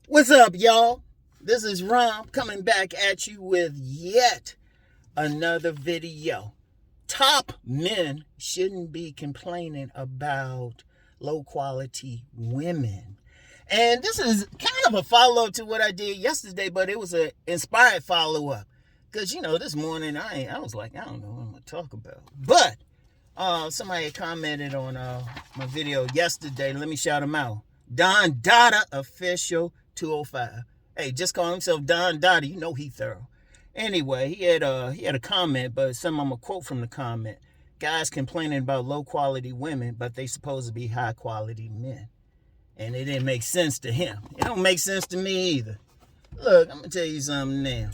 What's up, y'all? This is Rom coming back at you with yet another video. Top men shouldn't be complaining about low quality women. And this is kind of a follow-up to what I did yesterday, but it was an inspired follow-up. Because, this morning I was like, I don't know what I'm going to talk about. But somebody commented on my video yesterday. Let me shout him out. Don Dada Official 205. Hey, just call himself Don Dada. You know he thorough. Anyway, he had a comment, but I'm gonna quote from the comment. Guys complaining about low quality women, but they supposed to be high quality men. And it didn't make sense to him. It don't make sense to me either. Look, I'm gonna tell you something now.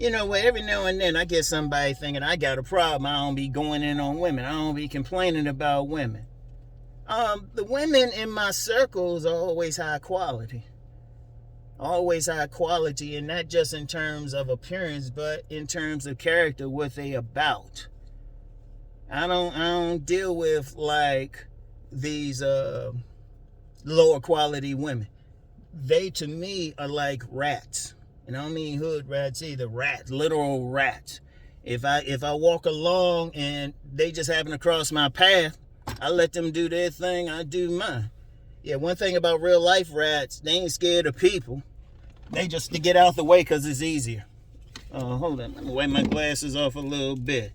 You know what? Every now and then I get somebody thinking I got a problem. I don't be going in on women. I don't be complaining about women. The women in my circles are always high quality. Always high quality, and not just in terms of appearance, but in terms of character, what they about. I don't deal with like these lower quality women. They to me are like rats. And I don't mean hood rats either. Rats, literal rats. If I walk along and they just happen to cross my path, I let them do their thing, I do mine. Yeah, one thing about real life rats, they ain't scared of people. They just to get out the way because it's easier. Hold on, let me wipe my glasses off a little bit.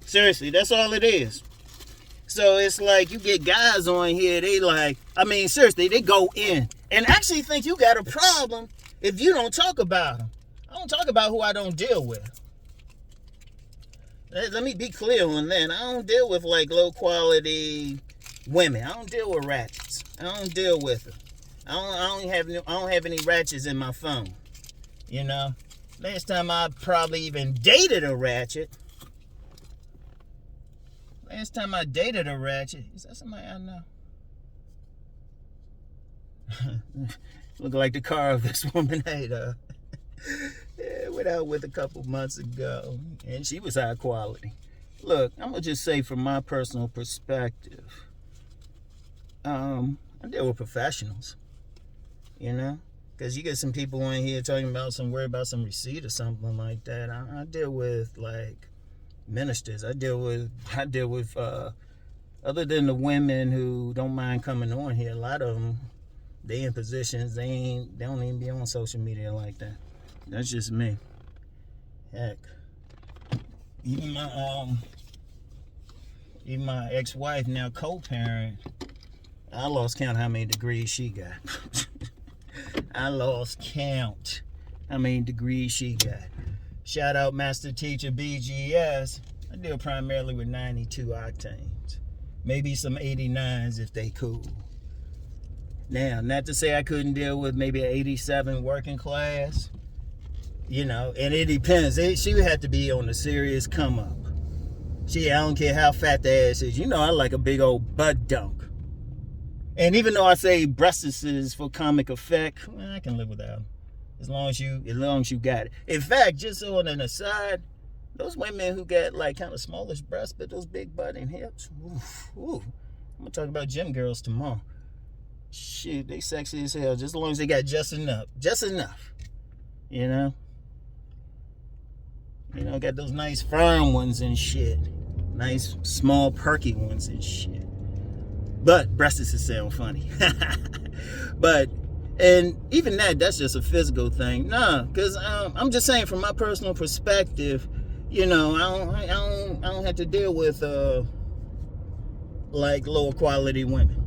Seriously, that's all it is. So it's like you get guys on here, seriously, they go in and actually think you got a problem if you don't talk about them. I don't talk about who I don't deal with. Let me be clear on that. I don't deal with like low quality women. I don't deal with ratchets. I don't deal with them. I don't have any ratchets in my phone. Last time I probably even dated a ratchet. Is that somebody I know? Look like the car of this woman I went out with a couple months ago, and she was high quality. Look, I'm gonna just say from my personal perspective, I deal with professionals, because you get some people in here talking about worry about some receipt or something like that. I deal with like ministers. I deal with other than the women who don't mind coming on here. A lot of them, they in positions they don't even be on social media like that. That's just me. Heck, even my ex-wife, now co-parent, I lost count how many degrees she got. I lost count how many degrees she got. Shout out Master Teacher BGS. I deal primarily with 92 octanes. Maybe some 89s if they cool. Now, not to say I couldn't deal with maybe an 87 working class. And it depends. She would have to be on a serious come up. I don't care how fat the ass is. I like a big old butt dunk. And even though I say breasts is for comic effect, I can live without them. As long as you got it. In fact, just on an aside, those women who got like kind of smallish breasts but those big butt and hips, ooh. I'm gonna talk about gym girls tomorrow. Shit, they sexy as hell, just as long as they got just enough. Got those nice firm ones and shit. Nice small perky ones and shit. But breasts is sound funny. And even that's just a physical thing. Nah, because I'm just saying from my personal perspective, I don't have to deal with like lower quality women.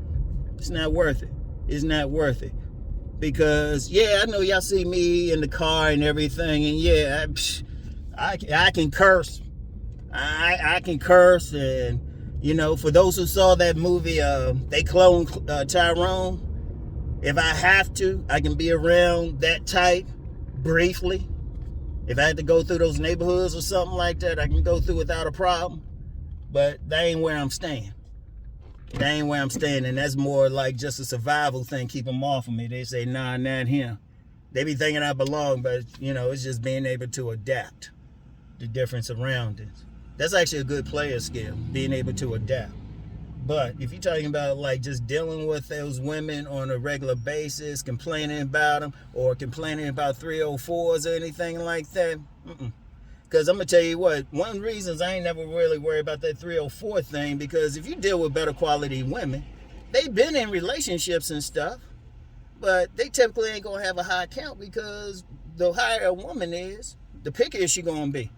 It's not worth it. Because I know y'all see me in the car and everything, and I can curse. I can curse, and for those who saw that movie, they cloned Tyrone. If I have to, I can be around that type briefly. If I had to go through those neighborhoods or something like that, I can go through without a problem. But that ain't where I'm staying. And that's more like just a survival thing. Keep them off of me. They say, nah, not him. They be thinking I belong, but, it's just being able to adapt to different surroundings. That's actually a good player skill, being able to adapt. But if you're talking about like just dealing with those women on a regular basis, complaining about them or complaining about 304s or anything like that, because I'm going to tell you what, one of the reasons I ain't never really worried about that 304 thing, because if you deal with better quality women, they've been in relationships and stuff, but they typically ain't going to have a high count, because the higher a woman is, the pickier she going to be.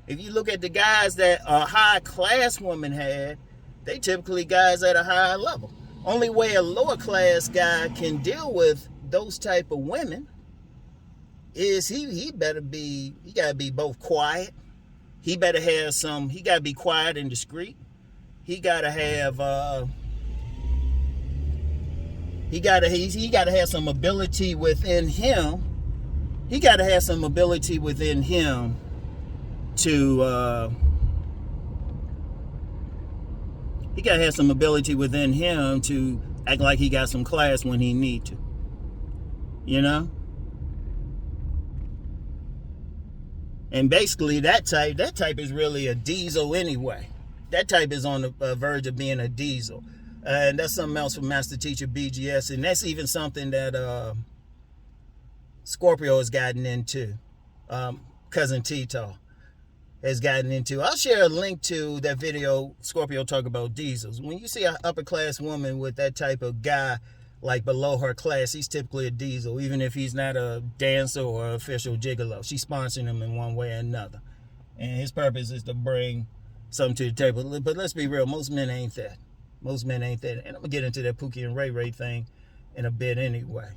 If you look at the guys that a high class woman had, they typically guys at a higher level. Only way a lower class guy can deal with those type of women is he gotta be both quiet. He gotta be quiet and discreet. He gotta have he gotta have some ability within him. He gotta have some ability within him to he gotta have some ability within him to act like he got some class when he need to. You know? And basically that type is really a diesel anyway. That type is on the verge of being a diesel. And that's something else from Master Teacher BGS. And that's even something that Scorpio has gotten into. Cousin Tito has gotten into. I'll share a link to that video Scorpio talk about diesels. When you see an upper class woman with that type of guy like below her class, he's typically a diesel, even if he's not a dancer or official gigolo. She's sponsoring him in one way or another. And his purpose is to bring something to the table. But let's be real, most men ain't that. Most men ain't that. And I'm going to get into that Pookie and Ray Ray thing in a bit anyway.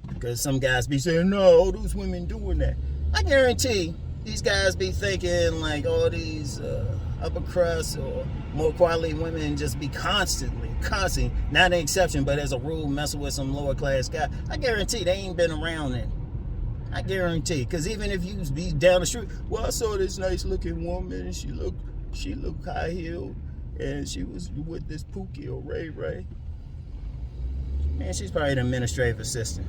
Because some guys be saying, no, those women doing that. I guarantee these guys be thinking like all these upper crust or more quality women just be constantly, not an exception, but as a rule, messing with some lower class guy. I guarantee they ain't been around it. I guarantee. Because even if you be down the street, well, I saw this nice looking woman and she looked high heeled and she was with this Pookie or Ray Ray. Man, she's probably an administrative assistant.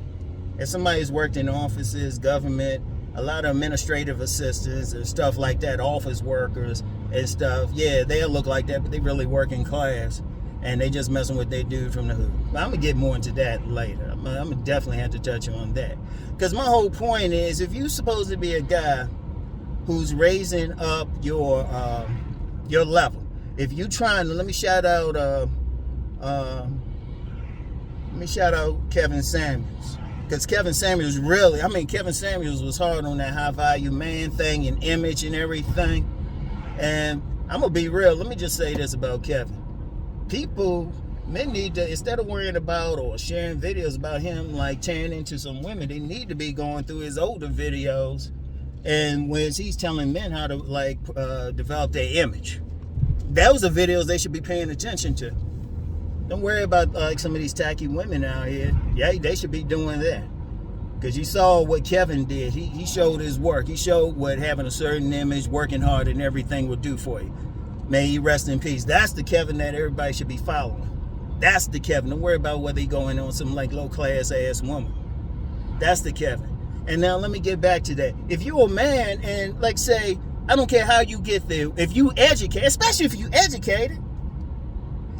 If somebody's worked in offices, government, a lot of administrative assistants and stuff like that, office workers and stuff, yeah, they'll look like that, but they really working class. And they just messing with their dude from the hood. But I'm going to get more into that later. I'm going to definitely have to touch on that. Because my whole point is, if you're supposed to be a guy who's raising up your level, if you trying to, let me shout out Kevin Samuels. Because Kevin Samuels was hard on that high value man thing and image and everything. And I'm going to be real. Let me just say this about Kevin. Men need to, instead of worrying about or sharing videos about him like tearing into some women, they need to be going through his older videos and when he's telling men how to like develop their image. Those are videos they should be paying attention to. Don't worry about like some of these tacky women out here. Yeah, they should be doing that. Because you saw what Kevin did. He showed his work. He showed what having a certain image, working hard, and everything will do for you. May he rest in peace. That's the Kevin that everybody should be following. That's the Kevin. Don't worry about whether he's going on some like low class ass woman. That's the Kevin. And now let me get back to that. If you're a man and like say, I don't care how you get there, if you educate, especially if you educated,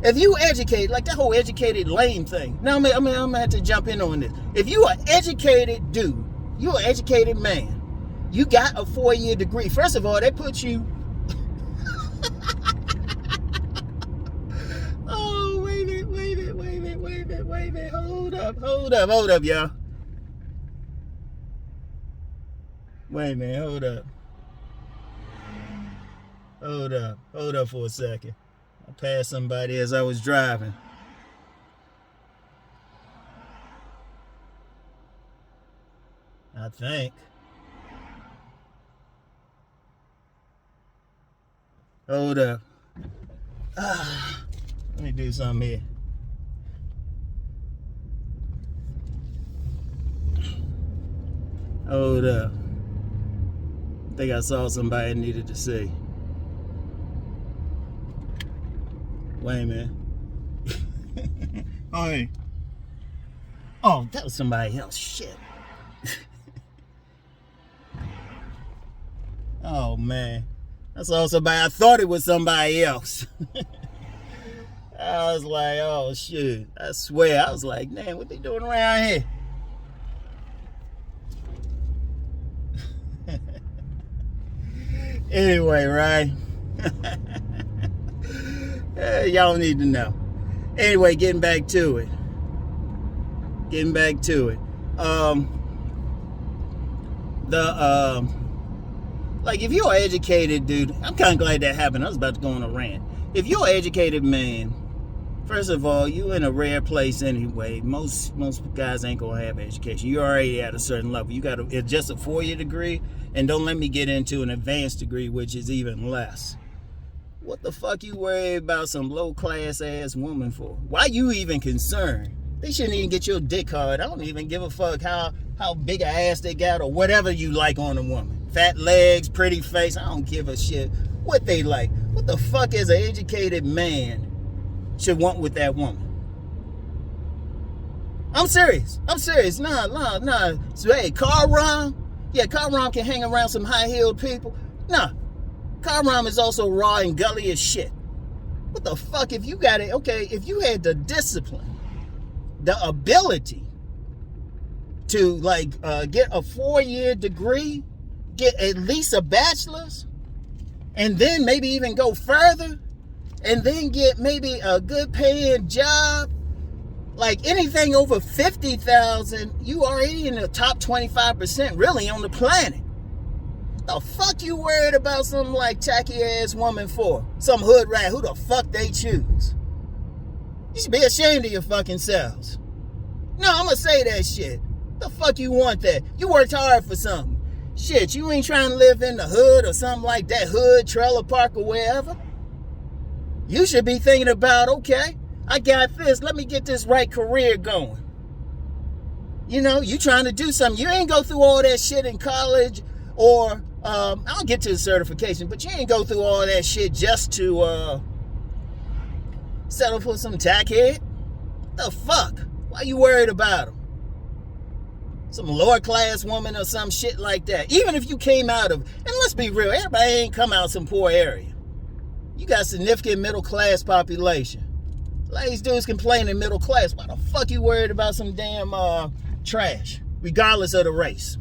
like that whole educated lame thing. Now I'm gonna have to jump in on this. If you are educated dude, you're an educated man, you got a 4-year degree. First of all, they put you oh, wait a minute. Hold up, y'all. Wait a minute, hold up for a second. I passed somebody as I was driving. I think. Hold up. Let me do something here. Hold up. I think I saw somebody I needed to see. Wait a minute. Oh, that was somebody else. Shit. Oh, man. I saw somebody. I thought it was somebody else. I was like, oh shit. I swear, I was like, man, what they doing around here? Anyway, right? Y'all need to know. Anyway, getting back to it. Like, if you're educated, dude, I'm kind of glad that happened. I was about to go on a rant. If you're an educated man, first of all, you in a rare place anyway. Most guys ain't gonna have education. You're already at a certain level. You got it's just a 4-year degree, and don't let me get into an advanced degree, which is even less. What the fuck you worried about some low-class ass woman for? Why you even concerned? They shouldn't even get your dick hard. I don't even give a fuck how big a ass they got or whatever you like on a woman. Fat legs, pretty face, I don't give a shit what they like. What the fuck is an educated man should want with that woman? I'm serious. Nah. So, hey, Car Rom? Yeah, Car Rom can hang around some high-heeled people. Nah. Car Rom is also raw and gully as shit. What the fuck if you got it? Okay, if you had the discipline, the ability to get a 4-year degree, get at least a bachelor's, and then maybe even go further, and then get maybe a good paying job, like anything over 50,000, you already in the top 25% really on the planet. The fuck you worried about some like tacky ass woman for? Some hood rat, who the fuck they choose? You should be ashamed of your fucking selves. No, I'm gonna say that shit. The fuck you want that? You worked hard for something. Shit, you ain't trying to live in the hood or something like that, hood, trailer park or wherever. You should be thinking about, okay, I got this, let me get this right career going. You know, you trying to do something. You ain't go through all that shit in college or, I'll get to the certification, but you ain't go through all that shit just to settle for some tackhead. The fuck? Why you worried about him? Some lower class woman or some shit like that. Even if you came out of, and let's be real, everybody ain't come out of some poor area. You got significant middle class population. Ladies, dudes complaining middle class. Why the fuck you worried about some damn trash, regardless of the race?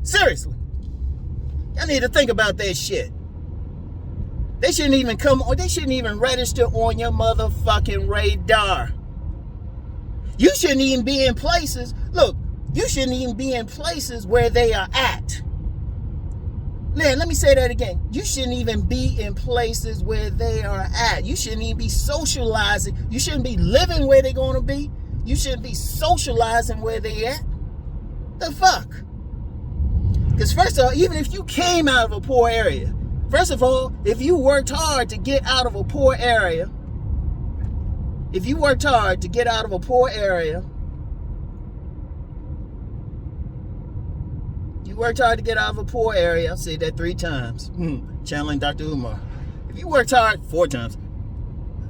Seriously. Y'all need to think about that shit. They shouldn't even come on, they shouldn't even register on your motherfucking radar. You shouldn't even be in places, look, you shouldn't even be in places where they are at. Man, let me say that again. You shouldn't even be in places where they are at. You shouldn't even be socializing. You shouldn't be living where they're going to be. You shouldn't be socializing where they at. The fuck? Because first of all, even if you came out of a poor area, first of all, if you worked hard to get out of a poor area, I'll say that 3 times. Channeling Dr. Umar. If you worked hard 4 times,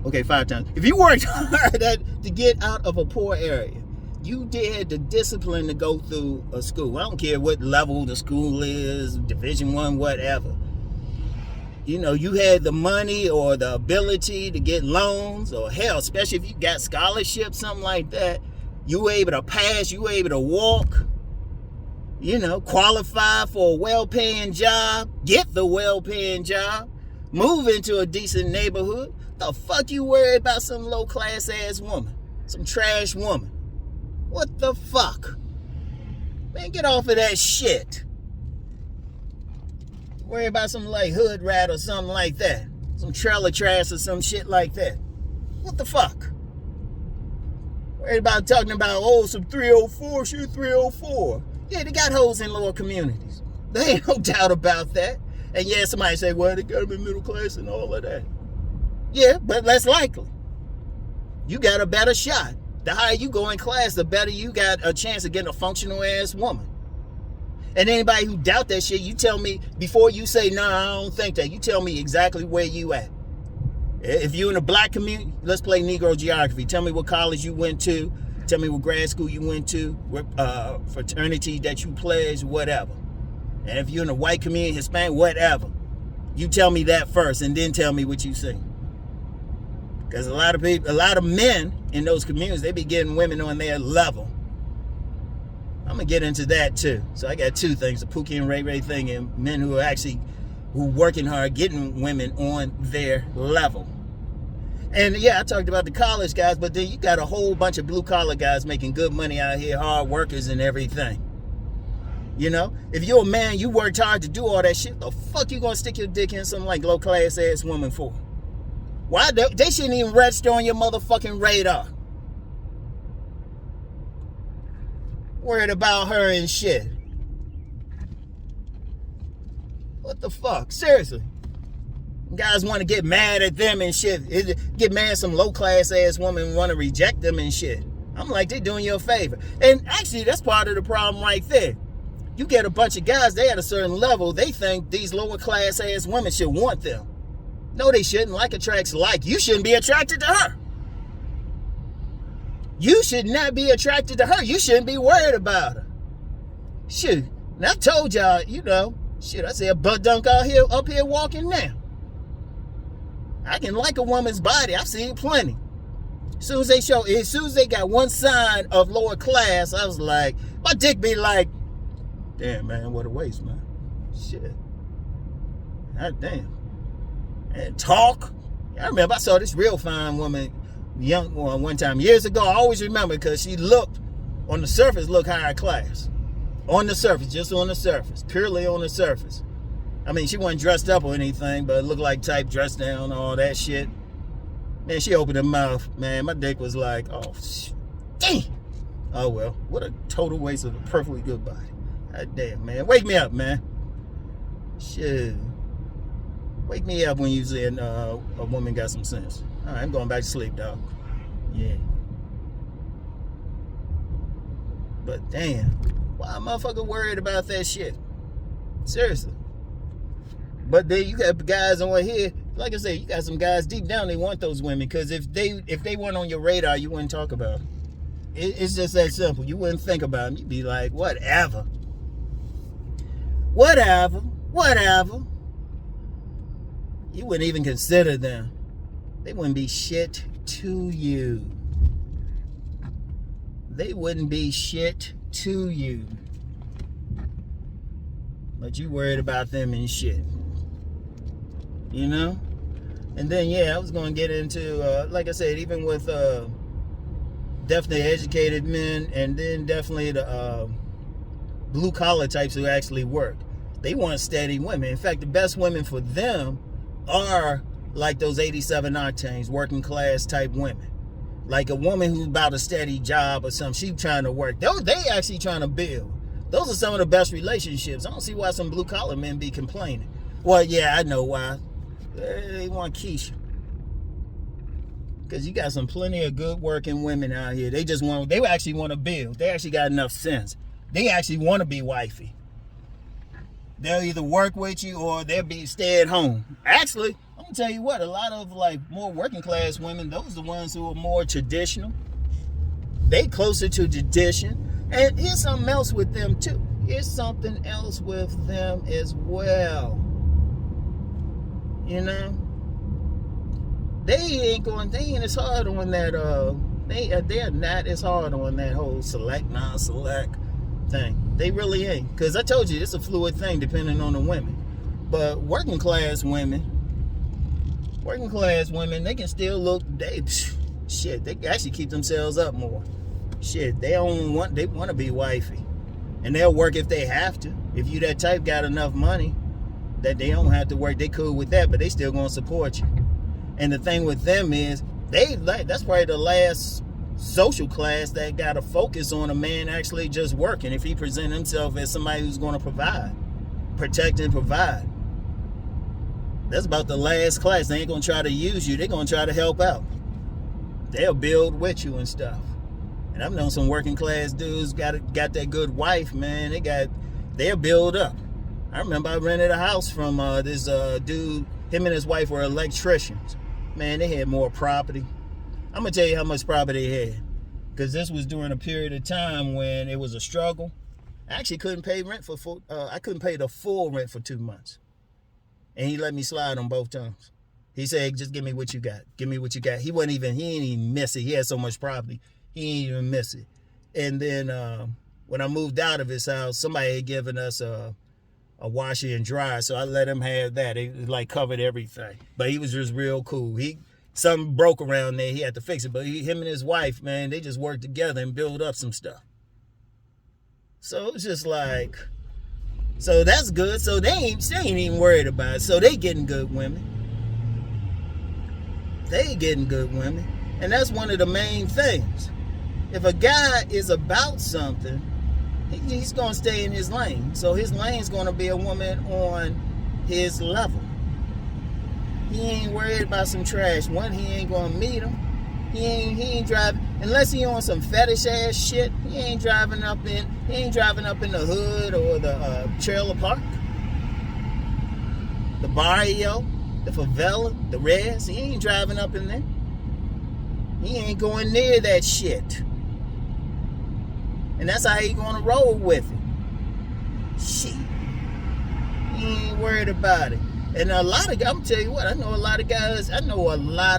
okay, 5 times. If you worked hard to get out of a poor area, you had the discipline to go through a school. I don't care what level the school is, Division 1, whatever. You know, you had the money or the ability to get loans, or hell, especially if you got scholarships, something like that. You were able to pass, you were able to walk, you know, qualify for a well-paying job, get the well-paying job, move into a decent neighborhood. The fuck you worried about some low-class ass woman, some trash woman? What the fuck? Man, get off of that shit. Worry about some like hood rat or something like that. Some trailer trash or some shit like that. What the fuck? Worried about talking about, oh, some 304, shit 304. Yeah, they got hoes in lower communities. There ain't no doubt about that. And yeah, somebody say, well, they got them in middle class and all of that. Yeah, but less likely. You got a better shot. The higher you go in class, the better you got a chance of getting a functional ass woman. And anybody who doubt that shit, you tell me, before you say, nah, I don't think that, you tell me exactly where you at. If you're in a black community, let's play Negro geography. Tell me what college you went to. Tell me what grad school you went to, what fraternity that you pledged, whatever. And if you're in a white community, Hispanic, whatever. You tell me that first and then tell me what you see. Because a lot of men in those communities, they be getting women on their level. I'm gonna get into that too. So I got two things: the Pookie and Ray Ray thing, and men who are working hard, getting women on their level. And yeah, I talked about the college guys, but then you got a whole bunch of blue collar guys making good money out here, hard workers and everything. You know, if you're a man, you worked hard to do all that shit. The fuck you gonna stick your dick in something like low class ass woman for? Why they shouldn't even register on your motherfucking radar? Worried about her and shit. What the fuck? Seriously. Guys want to get mad at them and shit. Get mad at some low class ass woman want to reject them and shit. I'm like, they doing you a favor. And actually, that's part of the problem right there. You get a bunch of guys, they at a certain level, they think these lower class ass women should want them. No, they shouldn't. Like attracts like. You shouldn't be attracted to her. You should not be attracted to her. You shouldn't be worried about her. Shoot. And I told y'all, you know, shit, I see a butt dunk up here walking now. I can like a woman's body. I've seen plenty. As soon as they got one sign of lower class, I was like, my dick be like, damn, man, what a waste, man. Shit. God damn. And talk. I remember I saw this real fine woman, young one time years ago. I always remember because she looked, on the surface, looked higher class. On the surface, just on the surface. Purely on the surface. I mean, she wasn't dressed up or anything, but it looked like type dressed down, all that shit. Man, she opened her mouth. Man, my dick was like, oh, damn. Oh, well, what a total waste of a perfectly good body. God damn, man. Wake me up, man. Shit. Wake me up when you say a woman got some sense. All right, I'm going back to sleep, dog. Yeah. But damn, why a motherfucker worried about that shit? Seriously. But then you got guys on here, like I said, you got some guys deep down, they want those women, because if they weren't on your radar, you wouldn't talk about them. It's just that simple. You wouldn't think about them. You'd be like, whatever. You wouldn't even consider them. They wouldn't be shit to you. They wouldn't be shit to you. But you worried about them and shit. You know? And then, yeah, I was going to get into, like I said, even with definitely educated men, and then definitely the blue-collar types who actually work. They want steady women. In fact, the best women for them are like those 87 Octanes, working class type women. Like a woman who's about a steady job or something. She trying to work. They actually trying to build. Those are some of the best relationships. I don't see why some blue-collar men be complaining. Well, yeah, I know why. They want Keisha. Because you got some plenty of good working women out here. They actually want to build. They actually got enough sense. They actually want to be wifey. They'll either work with you or they'll stay at home. Actually, I'm gonna tell you what, a lot of like more working class women, those are the ones who are more traditional. They closer to tradition. And here's something else with them too. Here's something else with them as well. You know? They ain't as hard on that they're not as hard on that whole select, non-select thing. They really ain't. Because I told you, it's a fluid thing depending on the women. But working class women, they can still look, they actually keep themselves up more. Shit, they want to be wifey. And they'll work if they have to. If you that type got enough money that they don't have to work, they cool with that, but they still gonna support you. And the thing with them is, that's probably the last social class that got to focus on a man actually just working. If he present himself as somebody who's going to provide, protect and provide. That's about the last class. They ain't going to try to use you. They're going to try to help out. They'll build with you and stuff. And I've known some working class dudes got that good wife, man. They'll build up. I remember I rented a house from this dude. Him and his wife were electricians. Man, they had more property. I'm going to tell you how much property they had. Because this was during a period of time when it was a struggle. I actually couldn't pay rent I couldn't pay the full rent for 2 months. And he let me slide on both times. He said, just give me what you got. Give me what you got. He ain't even miss it. He had so much property. He ain't even miss it. And then when I moved out of his house, somebody had given us a washer and dryer, so I let him have that. It like covered everything. But he was just real cool. Something broke around there. He had to fix it. But him and his wife, man, they just worked together and built up some stuff. So it was just like, so that's good. So they ain't even worried about it. So they getting good women. They getting good women. And that's one of the main things. If a guy is about something, he's going to stay in his lane. So his lane's going to be a woman on his level. He ain't worried about some trash. One, he ain't going to meet him. He ain't driving, unless he on some fetish ass shit. He ain't driving up in the hood or the trailer park, the barrio, the favela, the res. He ain't driving up in there. He ain't going near that shit. And that's how he gonna roll with it. Shit. He ain't worried about it. And a lot of guys, I'm tell you what, I know a lot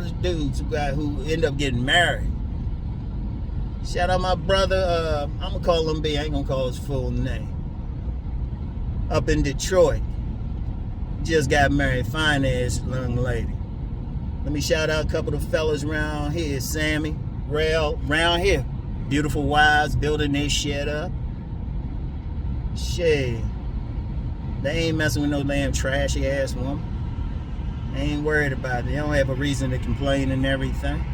of dudes who end up getting married. Shout out my brother, I'm gonna call him B, I ain't gonna call his full name. Up in Detroit. Just got married, fine ass young lady. Let me shout out a couple of fellas around here. Sammy, Rail, around here. Beautiful wives building their shit up. Shit. They ain't messing with no damn trashy ass woman. They ain't worried about it. They don't have a reason to complain and everything.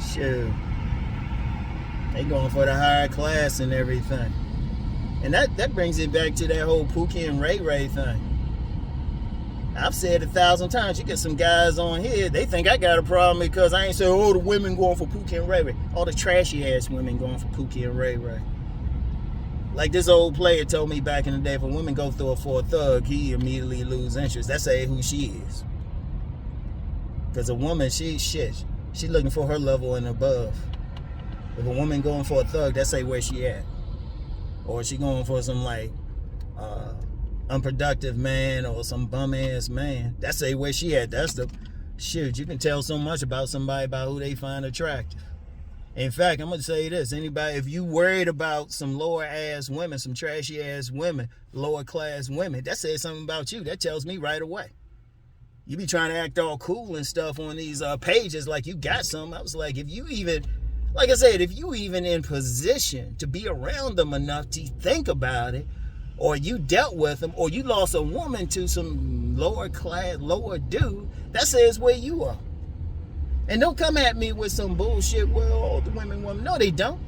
Shit. They going for the higher class and everything. And that brings it back to that whole Pookie and Ray Ray thing. I've said 1,000 times, you get some guys on here, they think I got a problem because I ain't saying, oh, the women going for Pookie and Ray Ray. All the trashy ass women going for Pookie and Ray Ray. Like this old player told me back in the day, if a woman go through it for a thug, he immediately lose interest. That's who she is. Because a woman, she looking for her level and above. If a woman going for a thug, that's where she at. Or she going for some unproductive man or some bum ass man. That's where she at. That's the shit. You can tell so much about somebody about who they find attractive. In fact, I'm gonna say this: anybody, if you worried about some lower ass women, some trashy ass women, lower class women, that says something about you. That tells me right away. You be trying to act all cool and stuff on these pages like you got something. I was like, if you even in position to be around them enough to think about it, or you dealt with them, or you lost a woman to some lower class, lower dude, that says where you are. And don't come at me with some bullshit, well, all the women. No, they don't.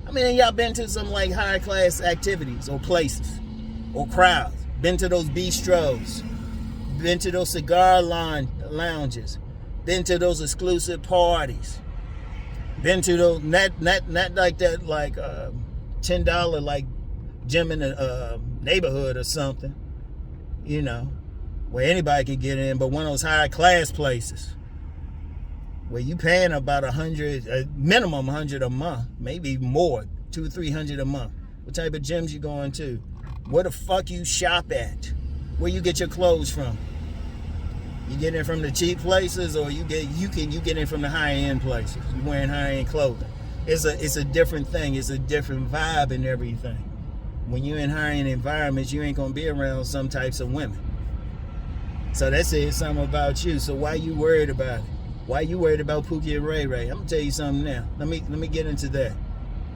I mean, y'all been to some like higher class activities or places or crowds. Been to those bistros. Been to those cigar lounges. Been to those exclusive parties. Been to those, not like that, like $10 like gym in the neighborhood or something, you know, where anybody can get in, but one of those high class places where you paying about minimum 100 a month, maybe more, 200-300 a month. What type of gyms you going to? Where the fuck you shop at? Where you get your clothes from? You get in from the cheap places, or you get in from the high end places? You wearing high end clothing? It's a different thing. It's a different vibe and everything. When you're in high end environments, you ain't gonna be around some types of women. So that says something about you. So why you worried about it? Why you worried about Pookie and Ray Ray? I'm gonna tell you something now. Let me get into that.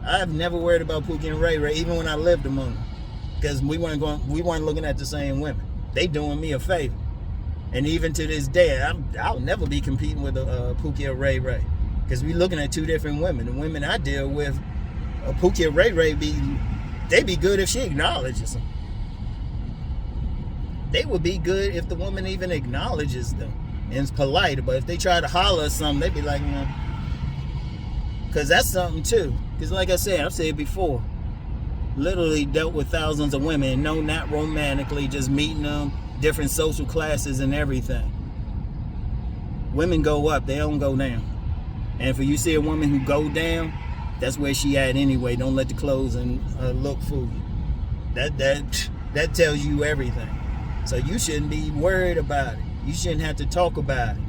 I've never worried about Pookie and Ray Ray, even when I lived among them, because we weren't looking at the same women. They doing me a favor. And even to this day, I'll never be competing with Pookie or Ray Ray, because we looking at two different women. The women I deal with, Pookie or Ray Ray, they be good if she acknowledges them. They would be good if the woman even acknowledges them and is polite. But if they try to holler or something, they be like, no. Because that's something too. Because like I said, I've said it before, literally dealt with thousands of women. No, not romantically, just meeting them, different social classes and everything. Women go up, they don't go down. And if you see a woman who go down, that's where she at anyway. Don't let the clothes and look fool you. That tells you everything. So you shouldn't be worried about it. You shouldn't have to talk about it.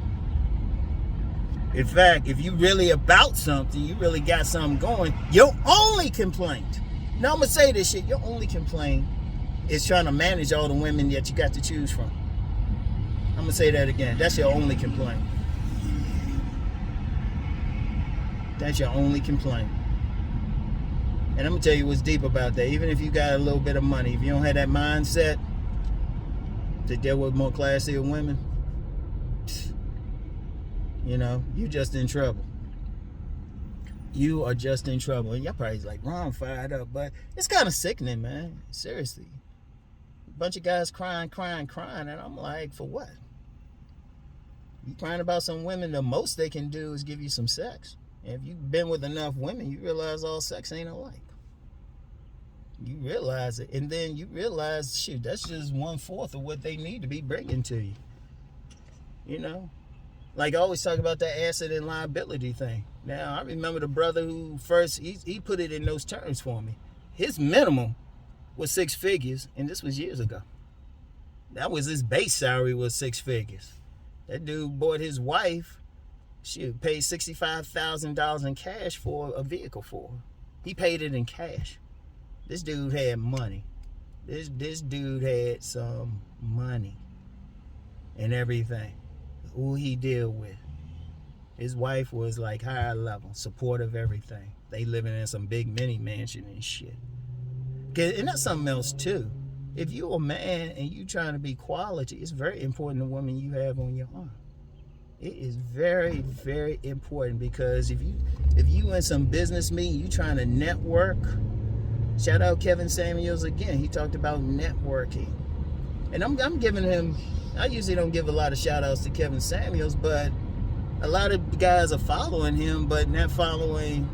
In fact, if you really about something, you really got something going, your only complaint, now I'm going to say this shit, your only complaint is trying to manage all the women that you got to choose from. I'm going to say that again. That's your only complaint. That's your only complaint. And I'm going to tell you what's deep about that. Even if you got a little bit of money, if you don't have that mindset to deal with more classier women, you know, you just in trouble. You are just in trouble. And y'all probably like, Ron fired up, but it's kind of sickening, man. Seriously. A bunch of guys crying, and I'm like, for what? You crying about some women, the most they can do is give you some sex. And if you've been with enough women, you realize all sex ain't alike. You realize it. And then you realize, shoot, that's just 1/4 of what they need to be bringing to you. You know? Like I always talk about that asset and liability thing. Now, I remember the brother who first, he put it in those terms for me. His minimum was 6 figures, and this was years ago. That was his base salary was 6 figures. That dude bought his wife, she paid $65,000 in cash for a vehicle for her. He paid it in cash. This dude had money. This dude had some money and everything. Who he deal with. His wife was like higher level, supportive everything. They living in some big mini mansion and shit. And that's something else too. If you're a man and you trying to be quality, it's very important the woman you have on your arm. It is very, very important because if you in some business meeting, you trying to network. Shout out Kevin Samuels again. He talked about networking. And I'm giving him, I usually don't give a lot of shout outs to Kevin Samuels, but a lot of guys are following him, but not following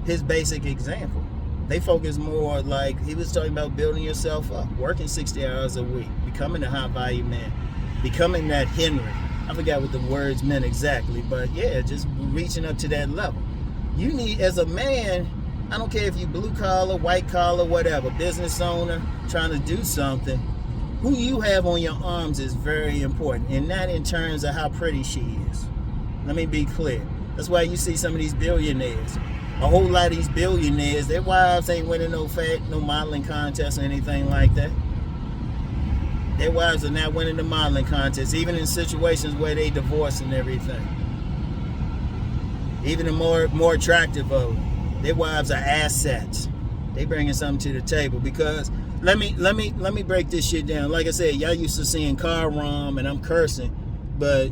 his basic example. They focus more like, he was talking about building yourself up, working 60 hours a week, becoming a high value man, becoming that Henry. I forgot what the words meant exactly, but yeah, just reaching up to that level. You need, as a man, I don't care if you blue collar, white collar, whatever, business owner, trying to do something, who you have on your arms is very important, and not in terms of how pretty she is. Let me be clear. That's why you see some of these billionaires. A whole lot of these billionaires, their wives ain't winning no modeling contests or anything like that. Their wives are not winning the modeling contests, even in situations where they divorce and everything. Even the more attractive of them, their wives are assets. They bringing something to the table because let me break this shit down. Like I said, y'all used to seeing car rom and I'm cursing, but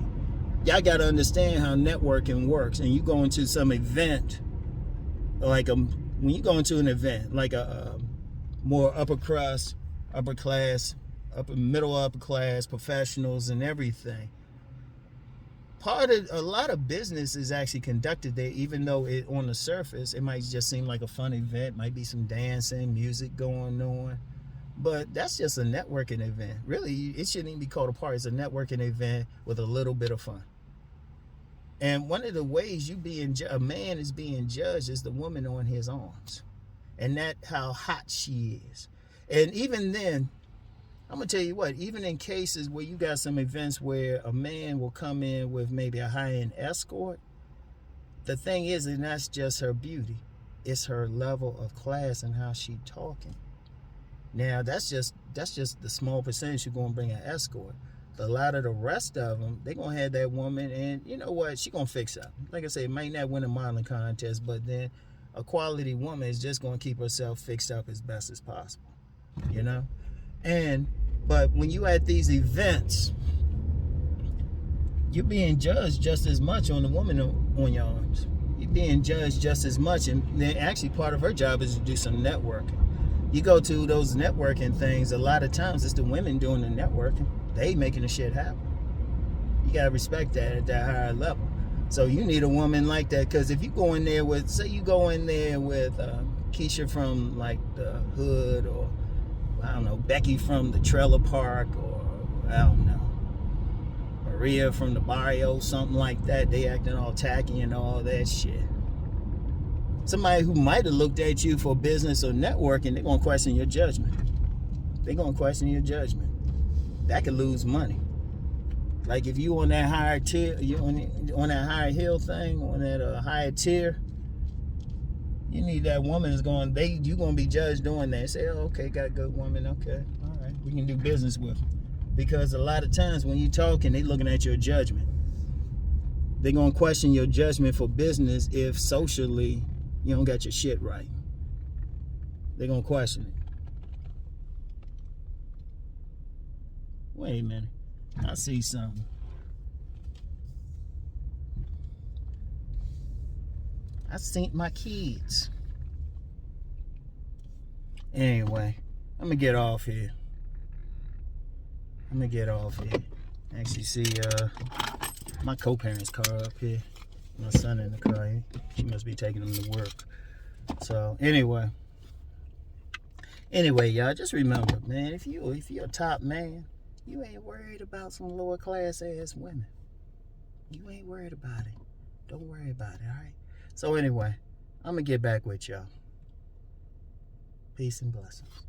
y'all got to understand how networking works. And you go into some event, like when you go into an event, like a more upper class, middle upper class professionals and everything. A lot of business is actually conducted there, even though on the surface it might just seem like a fun event, might be some dancing, music going on, but that's just a networking event. Really, it shouldn't even be called a party. It's a networking event with a little bit of fun. And one of the ways a man is being judged is the woman on his arms, and that how hot she is. And even then, I'm going to tell you what, even in cases where you got some events where a man will come in with maybe a high-end escort, the thing is, and that's just her beauty. It's her level of class and how she talking. Now, that's just the small percentage you're going to bring an escort. A lot of the rest of them, they're going to have that woman, and you know what? She going to fix up. Like I say, it might not win a modeling contest, but then a quality woman is just going to keep herself fixed up as best as possible, you know? But when you at these events, you're being judged just as much on the woman on your arms. You're being judged just as much, and then actually part of her job is to do some networking. You go to those networking things, a lot of times it's the women doing the networking. They making the shit happen. You gotta respect that at that higher level. So you need a woman like that, because if you go in there with, say you go in there with Keisha from like the hood, or I don't know, Becky from the trailer park, or I don't know, Maria from the barrio, something like that, they acting all tacky and all that shit. Somebody who might have looked at you for business or networking, they're gonna question your judgment. They're gonna question your judgment. That could lose money. Like if you on that higher tier, you on that higher hill thing, on that higher tier, you need that woman is going. You gonna be judged doing that. Say, oh, okay, got a good woman. Okay, all right, we can do business with her. Because a lot of times when you talking, they looking at your judgment. They gonna question your judgment for business if socially you don't got your shit right. They gonna question it. Wait a minute, I see something. I seen my kids. Anyway, I'm gonna get off here. Actually see my co-parents' car up here. My son in the car. She must be taking him to work. So anyway, y'all, just remember, man, if you're a top man, you ain't worried about some lower class ass women. You ain't worried about it. Don't worry about it, all right? So anyway, I'm gonna get back with y'all. Peace and blessings.